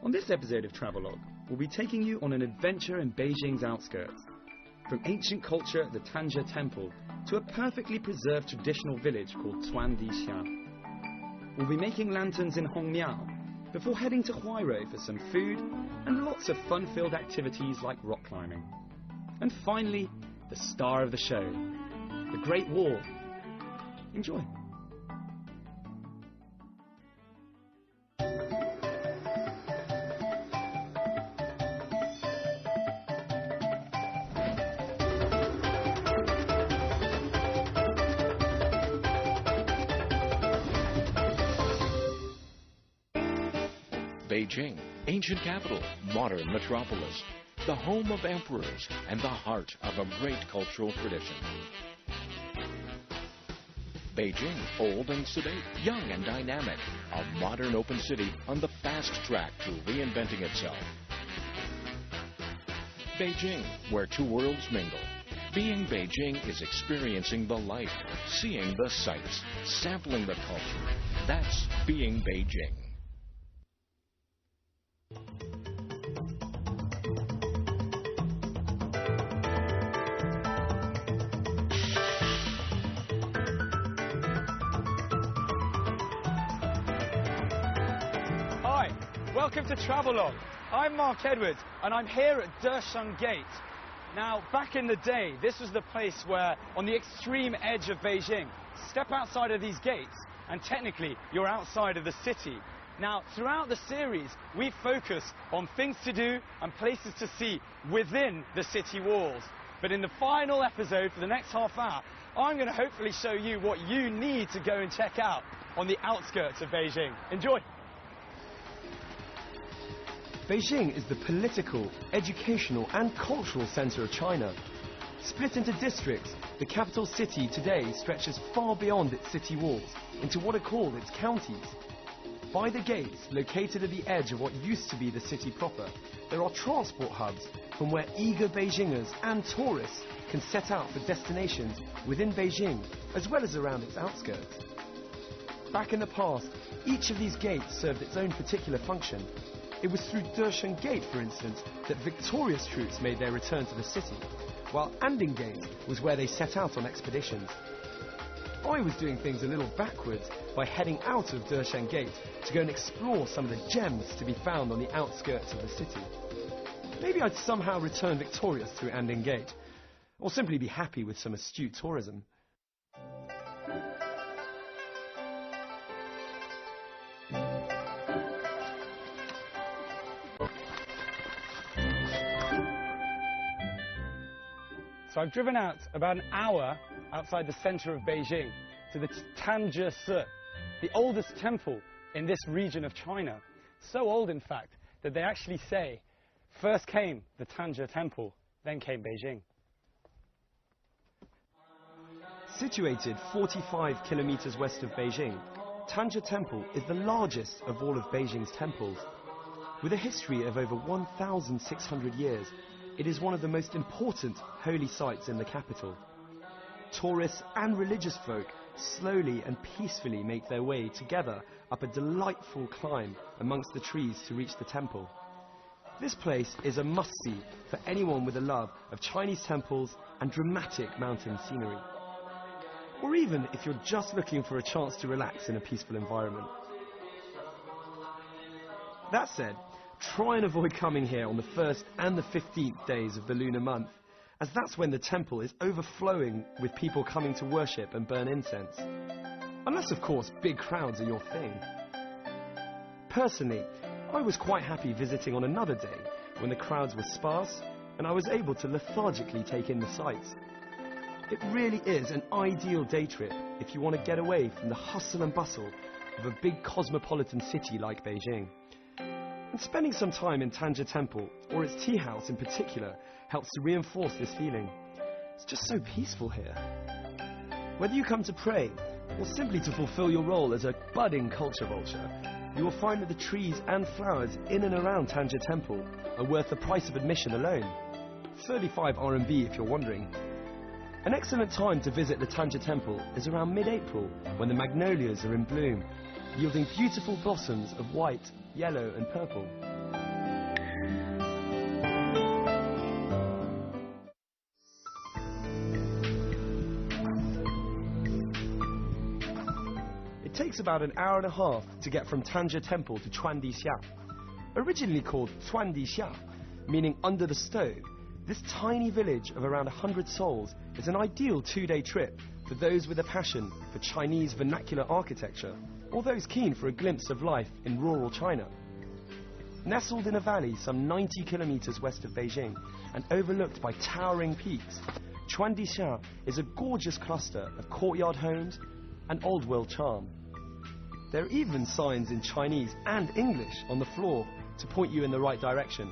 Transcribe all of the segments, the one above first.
On this episode of Travelogue, we'll be taking you on an adventure in Beijing's outskirts. From ancient culture at the Tanja Temple to a perfectly preserved traditional village called Xia. We'll be making lanterns in Hongmiao before heading to Ⅵ for some food and lots of fun-filled activities like rock climbing. And finally, the star of the show, the Great Wall. Enjoy. Beijing, ancient capital, modern metropolis, the home of emperors and the heart of a great cultural tradition. Beijing, old and sedate, young and dynamic, a modern open city on the fast track to reinventing itself. Beijing, where two worlds mingle. Being Beijing is experiencing the life, seeing the sights, sampling the culture. That's being Beijing. Welcome to Travelogue. I'm Mark Edwards and I'm here at Desheng Gate. Now, back in the day, this was the place where, on the extreme edge of Beijing, step outside of these gates and technically you're outside of the city. Now, throughout the series, we focus on things to do and places to see within the city walls. But in the final episode, for the next half hour, I'm going to hopefully show you what you need to go and check out on the outskirts of Beijing. Enjoy! Beijing is the political, educational and cultural centre of China. Split into districts, the capital city today stretches far beyond its city walls into what are called its counties. By the gates, located at the edge of what used to be the city proper, there are transport hubs from where eager Beijingers and tourists can set out for destinations within Beijing as well as around its outskirts. Back in the past, each of these gates served its own particular function. It was through Desheng Gate, for instance, that victorious troops made their return to the city, while Anding Gate was where they set out on expeditions. I was doing things a little backwards by heading out of Desheng Gate to go and explore some of the gems to be found on the outskirts of the city. Maybe I'd somehow return victorious through Anding Gate, or simply be happy with some astute tourism. So I've driven out about an hour outside the center of Beijing to the Tanja, the oldest temple in this region of China. So old, in fact, that they actually say, first came the Tanja temple, then came Beijing. Situated 45 kilometers west of Beijing, Tanja Temple is the largest of all of Beijing's temples. With a history of over 1,600 years, it is one of the most important holy sites in the capital. Tourists and religious folk slowly and peacefully make their way together up a delightful climb amongst the trees to reach the temple. This place is a must-see for anyone with a love of Chinese temples and dramatic mountain scenery. Or even if you're just looking for a chance to relax in a peaceful environment. That said, try and avoid coming here on the 1st and the 15th days of the lunar month, as that's when the temple is overflowing with people coming to worship and burn incense. Unless, of course, big crowds are your thing. Personally, I was quite happy visiting on another day when the crowds were sparse and I was able to lethargically take in the sights. It really is an ideal day trip if you want to get away from the hustle and bustle of a big cosmopolitan city like Beijing. And spending some time in Tanja Temple, or its tea house in particular, helps to reinforce this feeling. It's just so peaceful here. Whether you come to pray, or simply to fulfill your role as a budding culture vulture, you will find that the trees and flowers in and around Tanja Temple are worth the price of admission alone. 35 RMB if you're wondering. An excellent time to visit the Tanja Temple is around mid-April, when the magnolias are in bloom, yielding beautiful blossoms of white, yellow and purple. It takes about an hour and a half to get from Tanja Temple to Chuandixia. Originally called Chuandixia, meaning under the stove, this tiny village of around 100 souls is an ideal two-day trip for those with a passion for Chinese vernacular architecture or those keen for a glimpse of life in rural China. Nestled in a valley some 90 kilometers west of Beijing and overlooked by towering peaks, Chuandixia is a gorgeous cluster of courtyard homes and old world charm. There are even signs in Chinese and English on the floor to point you in the right direction.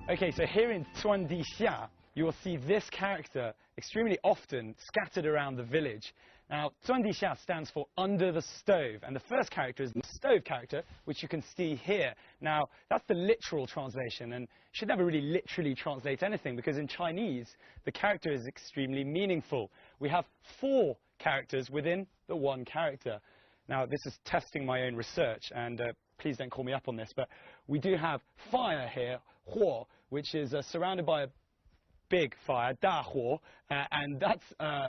Okay, so here in Chuandixia, you will see this character extremely often scattered around the village. Now, Chuandixia stands for under the stove, and the first character is the stove character, which you can see here. Now, that's the literal translation, and you should never really literally translate anything, because in Chinese, the character is extremely meaningful. We have 4 characters within the one character. Now, this is testing my own research, and please don't call me up on this, but we do have fire here, 火, which is surrounded by a big fire, 大火, and that's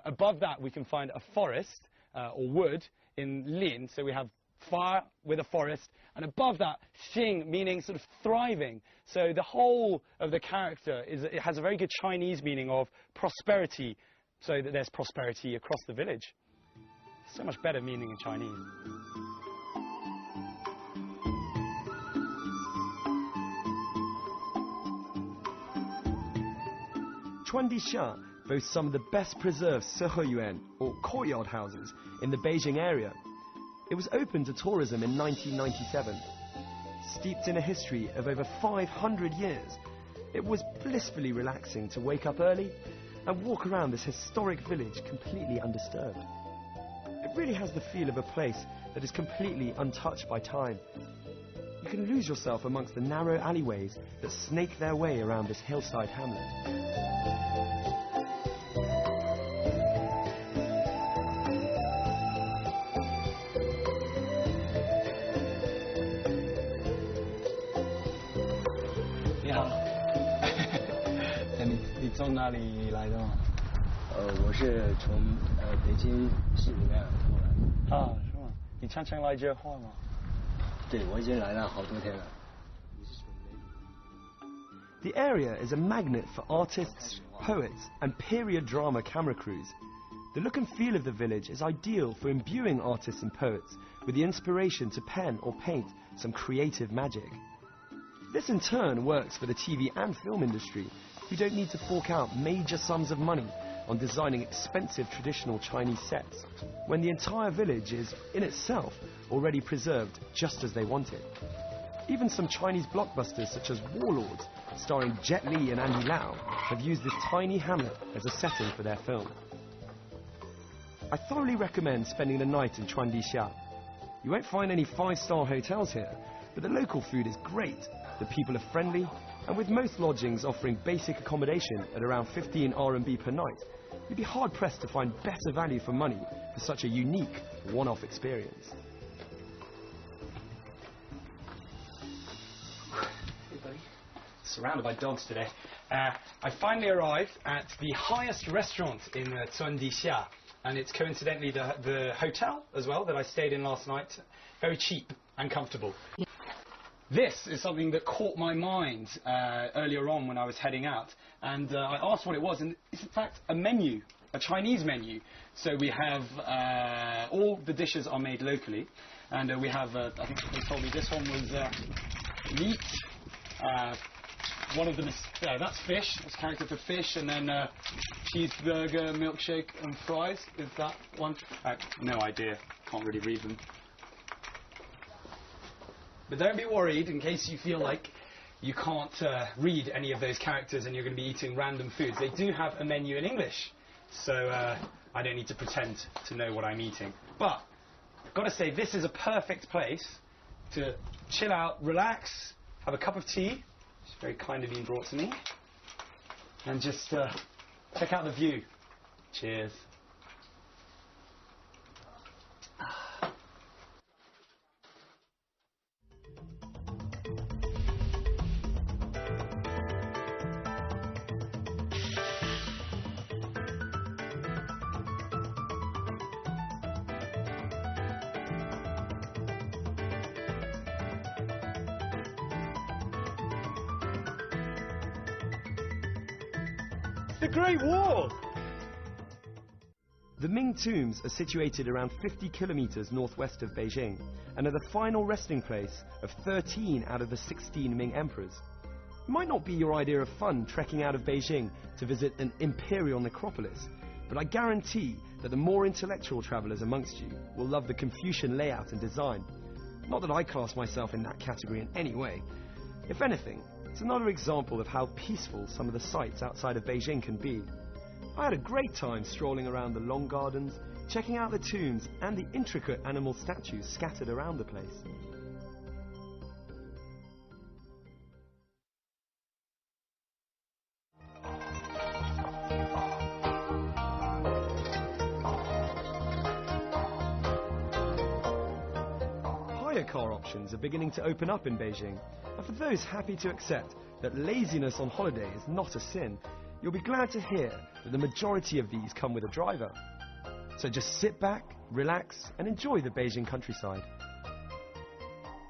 above that we can find a forest or wood in lin. So we have fire with a forest, and above that, xing, meaning sort of thriving. So the whole of the character it has a very good Chinese meaning of prosperity, so that there's prosperity across the village. So much better meaning in Chinese. Chuandixia boasts some of the best preserved Seheyuan, or courtyard houses, in the Beijing area. It was opened to tourism in 1997. Steeped in a history of over 500 years, it was blissfully relaxing to wake up early and walk around this historic village completely undisturbed. It really has the feel of a place that is completely untouched by time. You can lose yourself amongst the narrow alleyways that snake their way around this hillside hamlet. The area is a magnet for artists, poets, and period drama camera crews. The look and feel of the village is ideal for imbuing artists and poets with the inspiration to pen or paint some creative magic. This in turn works for the TV and film industry, who don't need to fork out major sums of money on designing expensive traditional Chinese sets, when the entire village is, in itself, already preserved just as they want it. Even some Chinese blockbusters such as Warlords, starring Jet Li and Andy Lau, have used this tiny hamlet as a setting for their film. I thoroughly recommend spending the night in Chuandixia. You won't find any 5-star hotels here, but the local food is great, the people are friendly, and with most lodgings offering basic accommodation at around 15 RMB per night, you'd be hard-pressed to find better value for money for such a unique, one-off experience. Hey buddy. Surrounded by dogs today. I finally arrived at the highest restaurant in Chuandixia, and it's coincidentally the hotel as well that I stayed in last night. Very cheap and comfortable. This is something that caught my mind earlier on when I was heading out, and I asked what it was, and it's in fact a menu, a Chinese menu. So we have all the dishes are made locally, and we have I think they told me this one was meat. One of them is that's fish. That's character for fish, and then cheeseburger, milkshake, and fries. Is that one? No idea. Can't really read them. But don't be worried in case you feel like you can't read any of those characters and you're going to be eating random foods. They do have a menu in English, so I don't need to pretend to know what I'm eating. But I've got to say, this is a perfect place to chill out, relax, have a cup of tea. It's very kindly been brought to me. And just check out the view. Cheers. The Great Wall! The Ming tombs are situated around 50 kilometers northwest of Beijing and are the final resting place of 13 out of the 16 Ming emperors. It might not be your idea of fun trekking out of Beijing to visit an imperial necropolis, but I guarantee that the more intellectual travelers amongst you will love the Confucian layout and design. Not that I class myself in that category in any way. If anything, it's another example of how peaceful some of the sites outside of Beijing can be. I had a great time strolling around the long gardens, checking out the tombs and the intricate animal statues scattered around the place. Hire car options are beginning to open up in Beijing, and for those happy to accept that laziness on holiday is not a sin, you'll be glad to hear that the majority of these come with a driver. So just sit back, relax, and enjoy the Beijing countryside.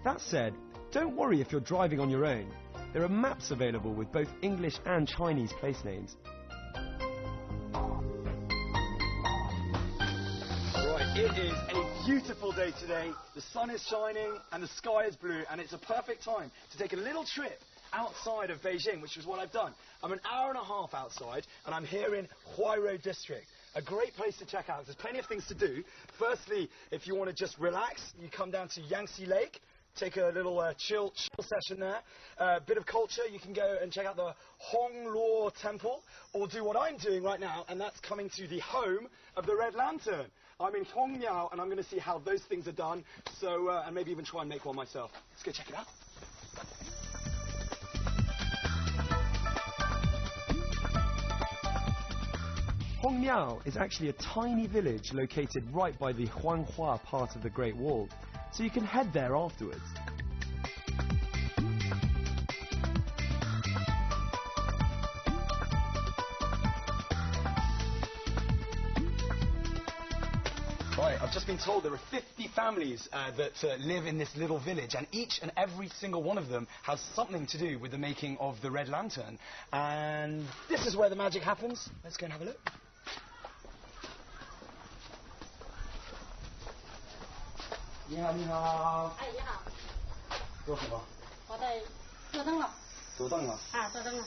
That said, don't worry if you're driving on your own. There are maps available with both English and Chinese place names. Right, it is a beautiful day today. The sun is shining and the sky is blue, and it's a perfect time to take a little trip outside of Beijing, which is what I've done. I'm an hour and a half outside, and I'm here in Ⅵ district. A great place to check out. There's plenty of things to do. Firstly, if you want to just relax, you come down to Yangtze Lake, take a little chill session there. A bit of culture, you can go and check out the Hongluo Temple, or do what I'm doing right now, and that's coming to the home of the Red Lantern. I'm in Hongmiao, and I'm going to see how those things are done, so and maybe even try and make one myself. Let's go check it out. Hongmiao is actually a tiny village located right by the Huanghua part of the Great Wall, so you can head there afterwards. Right, I've just been told there are 50 families that live in this little village, and each and every single one of them has something to do with the making of the Red Lantern. And this is where the magic happens. Let's go and have a look. 你好，你好。哎，你好，做什么？我在做灯了。做灯了。啊，做灯了。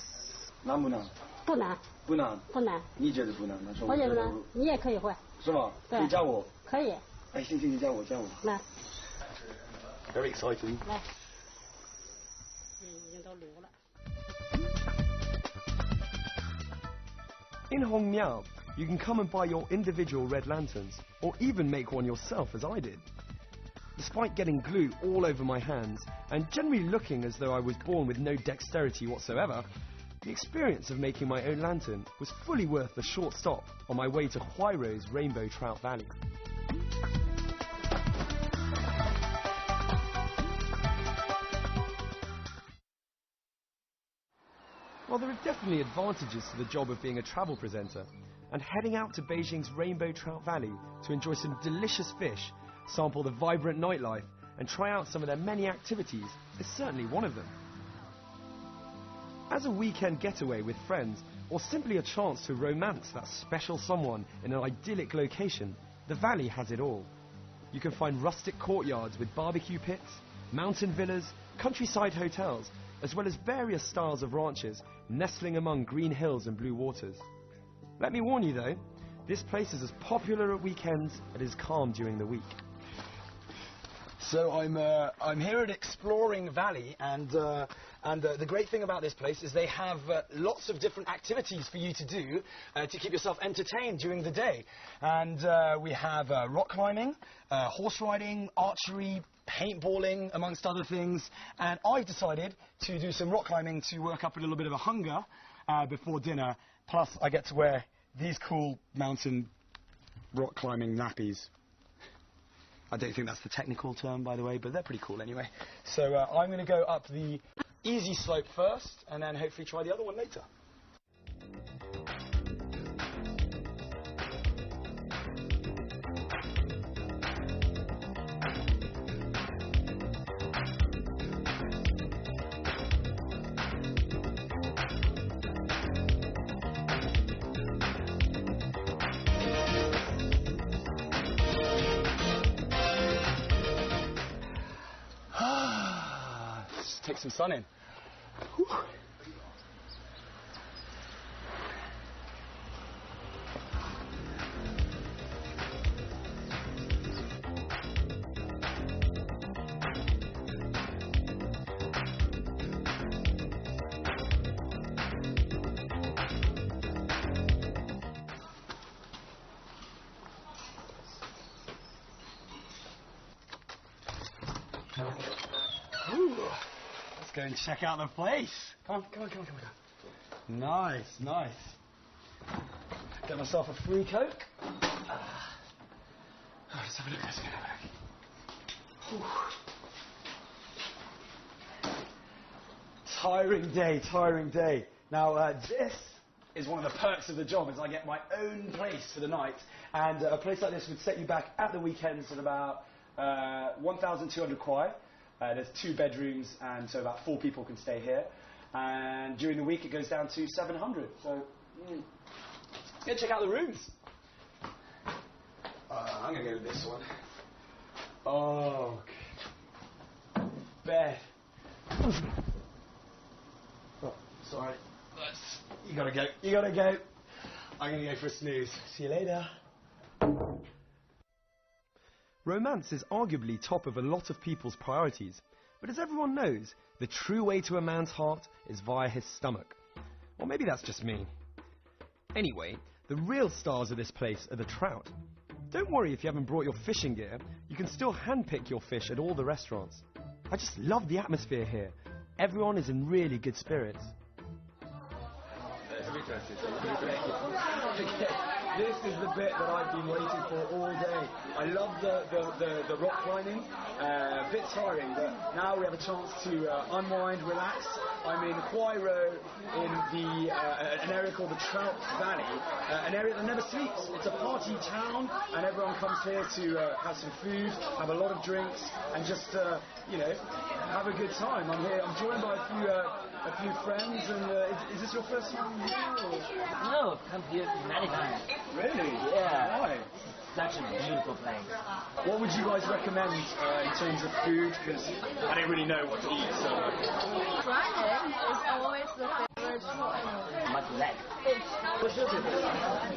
难不难？不难。不难。不难。你觉得不难？那是我觉得难，你也可以会。是吗？对。可以教我。可以。哎，行行，你教我，教我。来。Very exciting. 来。已经都炉了。In Hongmiao, you can come and buy your individual red lanterns, or even make one yourself as I did. Despite getting glue all over my hands, and generally looking as though I was born with no dexterity whatsoever, the experience of making my own lantern was fully worth the short stop on my way to Huairou's Rainbow Trout Valley. While there are definitely advantages to the job of being a travel presenter, and heading out to Beijing's Rainbow Trout Valley to enjoy some delicious fish, sample the vibrant nightlife, and try out some of their many activities is certainly one of them. As a weekend getaway with friends, or simply a chance to romance that special someone in an idyllic location, the valley has it all. You can find rustic courtyards with barbecue pits, mountain villas, countryside hotels, as well as various styles of ranches nestling among green hills and blue waters. Let me warn you though, this place is as popular at weekends as it is calm during the week. So I'm here at Exploring Valley, and the great thing about this place is they have lots of different activities for you to do to keep yourself entertained during the day. And we have rock climbing, horse riding, archery, paintballing, amongst other things. And I've decided to do some rock climbing to work up a little bit of a hunger before dinner. Plus, I get to wear these cool mountain rock climbing nappies. I don't think that's the technical term, by the way, but they're pretty cool anyway. So I'm going to go up the easy slope first, and then hopefully try the other one later. take some sun in. Whew. Ooh, let's go and check out the place. Come on. Nice, nice. Get myself a free Coke. Let's have a look. Tiring day. Now, this is one of the perks of the job, is I get my own place for the night. And a place like this would set you back at the weekends at about 1,200 kwai. There's 2 bedrooms, and so about 4 people can stay here. And during the week, it goes down to 700. So, go check out the rooms. I'm going to go with this one. Oh, bed. Oh, sorry. You gotta go. I'm going to go for a snooze. See you later. Romance is arguably top of a lot of people's priorities, but as everyone knows, the true way to a man's heart is via his stomach. Or maybe that's just me. Anyway, the real stars of this place are the trout. Don't worry if you haven't brought your fishing gear, you can still handpick your fish at all the restaurants. I just love the atmosphere here. Everyone is in really good spirits. This is the bit that I've been waiting for all day. I love the rock climbing, a bit tiring, but now we have a chance to unwind, relax. I'm in Ⅵ in an area called the Trout Valley, an area that never sleeps. It's a party town, and everyone comes here to have some food, have a lot of drinks, and just have a good time. I'm joined by a few friends, and is this your first time here? No, come here many times. Really? Yeah. Why? Such a beautiful place. What would you guys recommend in terms of food? Because I don't really know what to eat, so... Fried egg is always the favorite choice. Much leg. What's your favorite?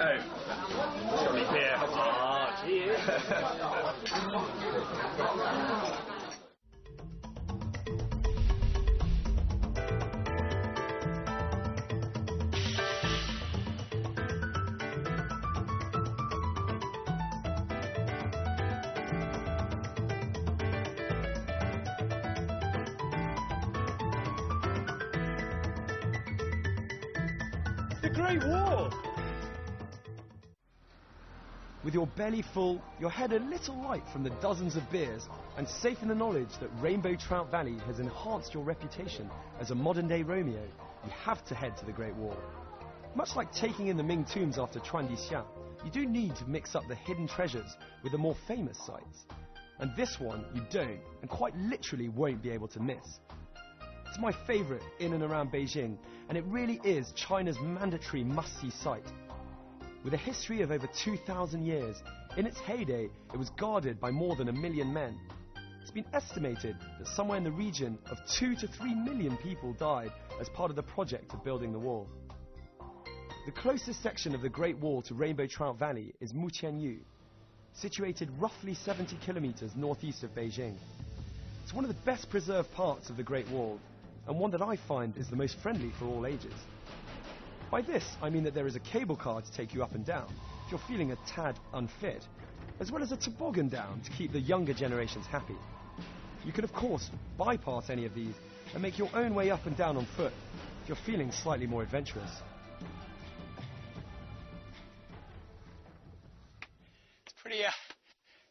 Oh, it's got me beer. Ah, cheers. The Great Wall! With your belly full, your head a little light from the dozens of beers, and safe in the knowledge that Rainbow Trout Valley has enhanced your reputation as a modern-day Romeo, you have to head to the Great Wall. Much like taking in the Ming tombs after Chuandixia, you do need to mix up the hidden treasures with the more famous sites. And this one you don't, and quite literally won't be able to miss. It's my favourite in and around Beijing, and it really is China's mandatory must-see site. With a history of over 2,000 years, in its heyday it was guarded by more than 1 million men. It's been estimated that somewhere in the region of 2 to 3 million people died as part of the project of building the wall. The closest section of the Great Wall to Rainbow Trout Valley is Muqianyu, situated roughly 70 kilometers northeast of Beijing. It's one of the best preserved parts of the Great Wall, and one that I find is the most friendly for all ages. By this, I mean that there is a cable car to take you up and down, if you're feeling a tad unfit, as well as a toboggan down to keep the younger generations happy. You can of course bypass any of these and make your own way up and down on foot, if you're feeling slightly more adventurous.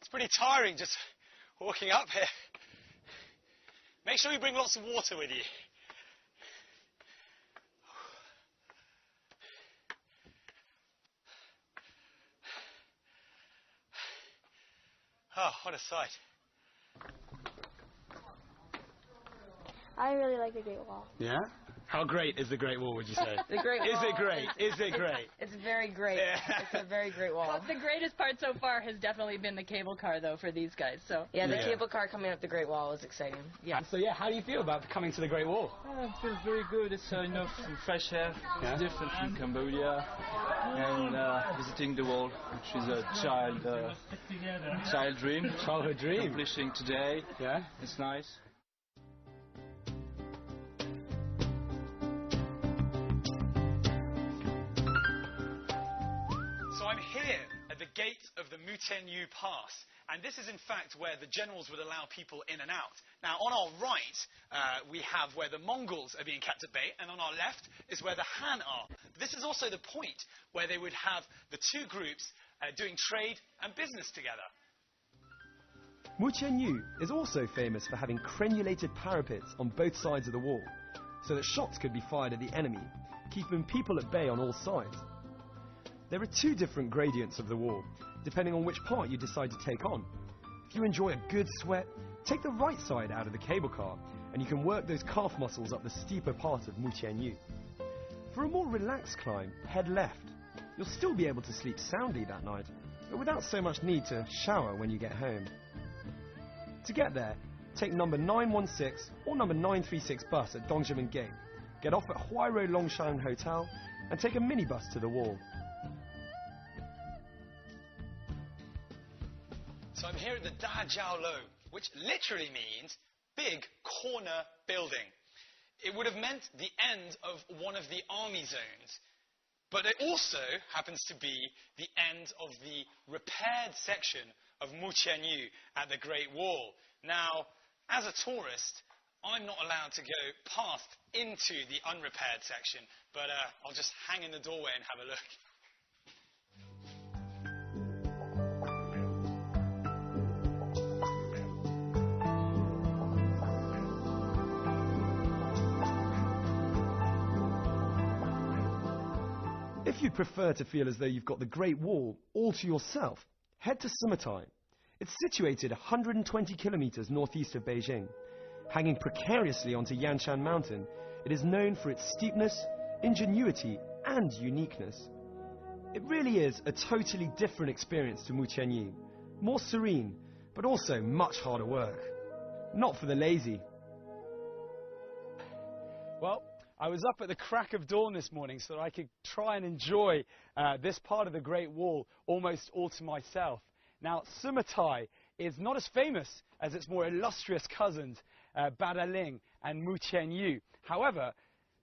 It's pretty tiring just walking up here. Make sure you bring lots of water with you. Oh, what a sight. I really like the Great Wall. Yeah? How great is the Great Wall, would you say? The Great Wall. Is it great? Is it great? It's very great. It's a very great wall. The greatest part so far has definitely been the cable car, though, for these guys. So Yeah, the cable car coming up the Great Wall is exciting. Yeah. So yeah, how do you feel about coming to the Great Wall? It feels very good. It's enough fresh air. It's different from Cambodia. And visiting the wall, which is a child dream. Childhood dream. Accomplishing today. Yeah. It's nice. So I'm here at the gate of the Mutianyu Pass, and this is in fact where the generals would allow people in and out. Now on our right we have where the Mongols are being kept at bay, and on our left is where the Han are. This is also the point where they would have the two groups doing trade and business together. Mutianyu is also famous for having crenulated parapets on both sides of the wall, so that shots could be fired at the enemy, keeping people at bay on all sides. There are two different gradients of the wall, depending on which part you decide to take on. If you enjoy a good sweat, take the right side out of the cable car, and you can work those calf muscles up the steeper part of Mutianyu. For a more relaxed climb, head left. You'll still be able to sleep soundly that night, but without so much need to shower when you get home. To get there, take number 916 or number 936 bus at Dongzhimen Gate, get off at Huairou Longshan Hotel, and take a minibus to the wall. So I'm here at the Da Jiao Lo, which literally means big corner building. It would have meant the end of one of the army zones, but it also happens to be the end of the repaired section of Mutianyu at the Great Wall. Now, as a tourist, I'm not allowed to go past into the unrepaired section, but I'll just hang in the doorway and have a look. If you'd prefer to feel as though you've got the Great Wall all to yourself, head to Summatai. It's situated 120 kilometers northeast of Beijing. Hanging precariously onto Yanshan Mountain, it is known for its steepness, ingenuity, and uniqueness. It really is a totally different experience to Mutianyu, more serene, but also much harder work. Not for the lazy. Well, I was up at the crack of dawn this morning so that I could try and enjoy this part of the Great Wall almost all to myself. Now, Summatai is not as famous as its more illustrious cousins, Badaling and Mutianyu. However,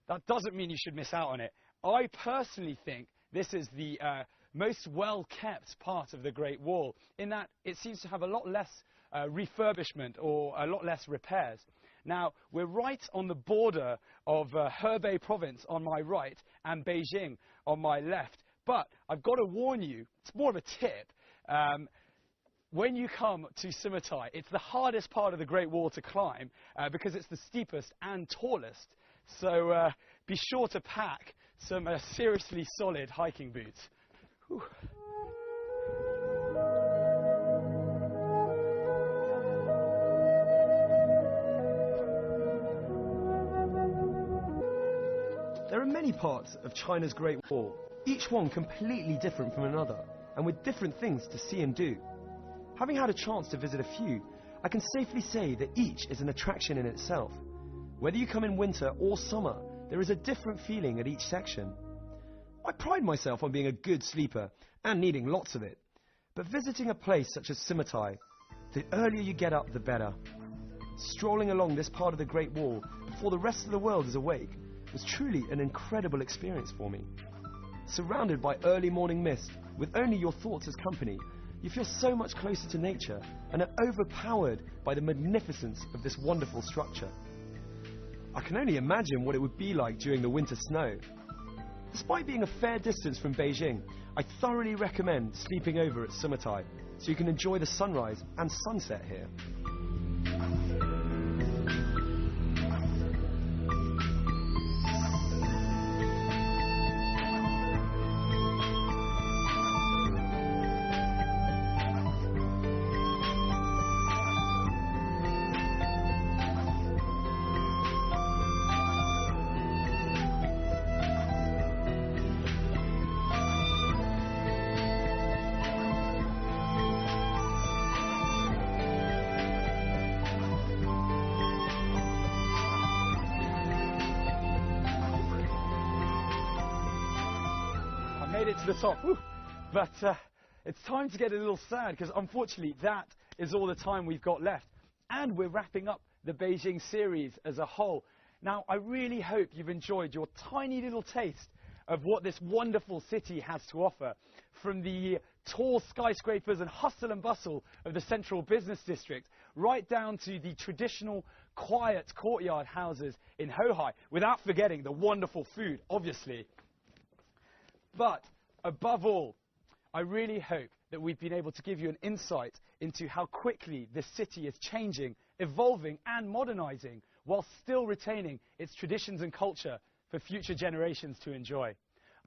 that doesn't mean you should miss out on it. I personally think this is the most well-kept part of the Great Wall, in that it seems to have a lot less refurbishment or a lot less repairs. Now, we're right on the border of Hebei province on my right and Beijing on my left. But I've got to warn you, it's more of a tip. When you come to Summatai, it's the hardest part of the Great Wall to climb because it's the steepest and tallest. So be sure to pack some seriously solid hiking boots. Whew. There are many parts of China's Great Wall, each one completely different from another, and with different things to see and do. Having had a chance to visit a few, I can safely say that each is an attraction in itself. Whether you come in winter or summer, there is a different feeling at each section. I pride myself on being a good sleeper and needing lots of it, but visiting a place such as Summatai, the earlier you get up, the better. Strolling along this part of the Great Wall before the rest of the world is awake was truly an incredible experience for me. Surrounded by early morning mist, with only your thoughts as company, you feel so much closer to nature and are overpowered by the magnificence of this wonderful structure. I can only imagine what it would be like during the winter snow. Despite being a fair distance from Beijing, I thoroughly recommend sleeping over at Summatai so you can enjoy the sunrise and sunset here. made it to the top. Whew. But it's time to get a little sad because unfortunately that is all the time we've got left. And we're wrapping up the Beijing series as a whole. Now, I really hope you've enjoyed your tiny little taste of what this wonderful city has to offer. From the tall skyscrapers and hustle and bustle of the central business district, right down to the traditional quiet courtyard houses in Ⅵ, without forgetting the wonderful food, obviously. But above all, I really hope that we've been able to give you an insight into how quickly this city is changing, evolving and modernizing, while still retaining its traditions and culture for future generations to enjoy.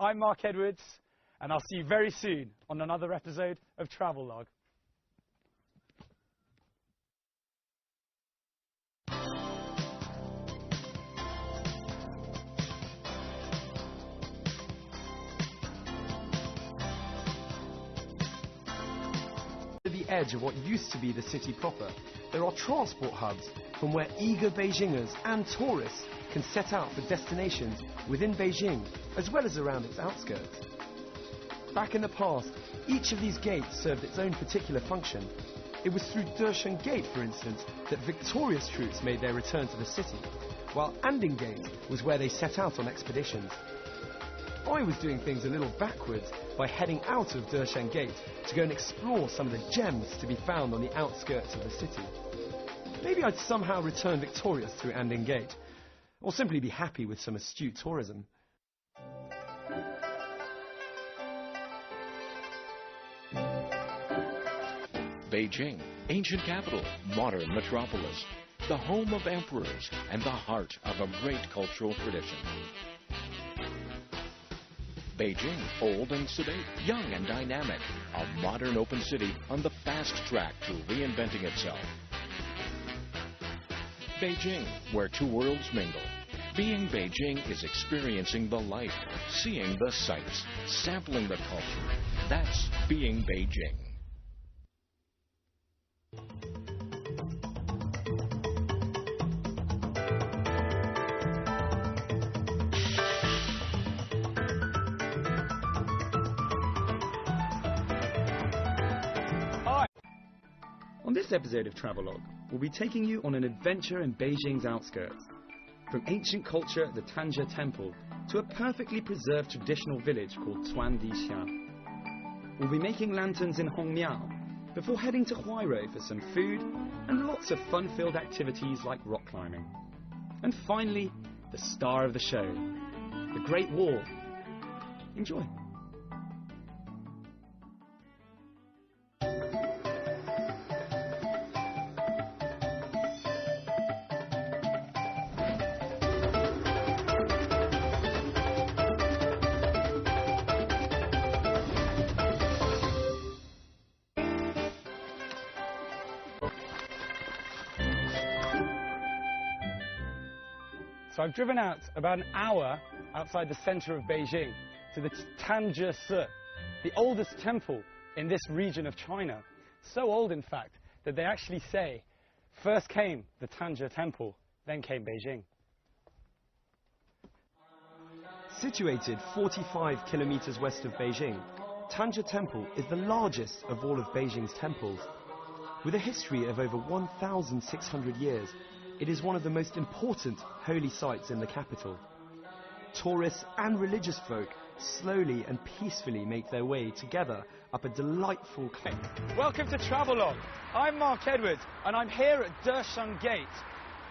I'm Mark Edwards, and I'll see you very soon on another episode of Travelogue. The edge of what used to be the city proper, there are transport hubs from where eager Beijingers and tourists can set out for destinations within Beijing as well as around its outskirts. Back in the past, each of these gates served its own particular function. It was through Dersheng Gate, for instance, that victorious troops made their return to the city, while Anding Gate was where they set out on expeditions. I was doing things a little backwards by heading out of Dersheng Gate to go and explore some of the gems to be found on the outskirts of the city. Maybe I'd somehow return victorious through Anding Gate, or simply be happy with some astute tourism. Beijing, ancient capital, modern metropolis, the home of emperors and the heart of a great cultural tradition. Beijing, old and sedate, young and dynamic, a modern open city on the fast track to reinventing itself. Beijing, where two worlds mingle. Being Beijing is experiencing the life, seeing the sights, sampling the culture. That's being Beijing. On this episode of Travelogue, we'll be taking you on an adventure in Beijing's outskirts. From ancient culture at the Tanja Temple to a perfectly preserved traditional village called Tuandixia. We'll be making lanterns in Hongmiao before heading to Ⅵ for some food and lots of fun-filled activities like rock climbing. And finally, the star of the show, the Great Wall. Enjoy. So I've driven out about an hour outside the center of Beijing to the Tanja, the oldest temple in this region of China. So old, in fact, that they actually say, first came the Tanja Temple, then came Beijing. Situated 45 kilometers west of Beijing, Tanja Temple is the largest of all of Beijing's temples. With a history of over 1,600 years, it is one of the most important holy sites in the capital. Tourists and religious folk slowly and peacefully make their way together up a delightful climb. Welcome to Travelogue. I'm Mark Edwards, and I'm here at Dersheng Gate.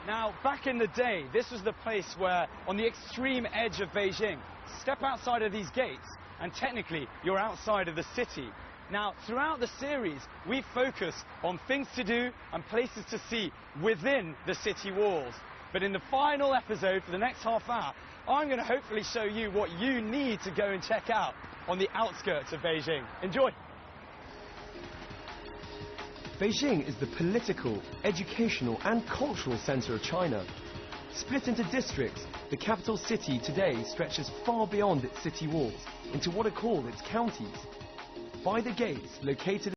Now, back in the day, this was the place where, on the extreme edge of Beijing, step outside of these gates, and technically, you're outside of the city. Now, throughout the series, we focus on things to do and places to see within the city walls. But in the final episode, for the next half hour, I'm going to hopefully show you what you need to go and check out on the outskirts of Beijing. Enjoy! Beijing is the political, educational and cultural center of China. Split into districts, the capital city today stretches far beyond its city walls into what are called its counties. By the gates located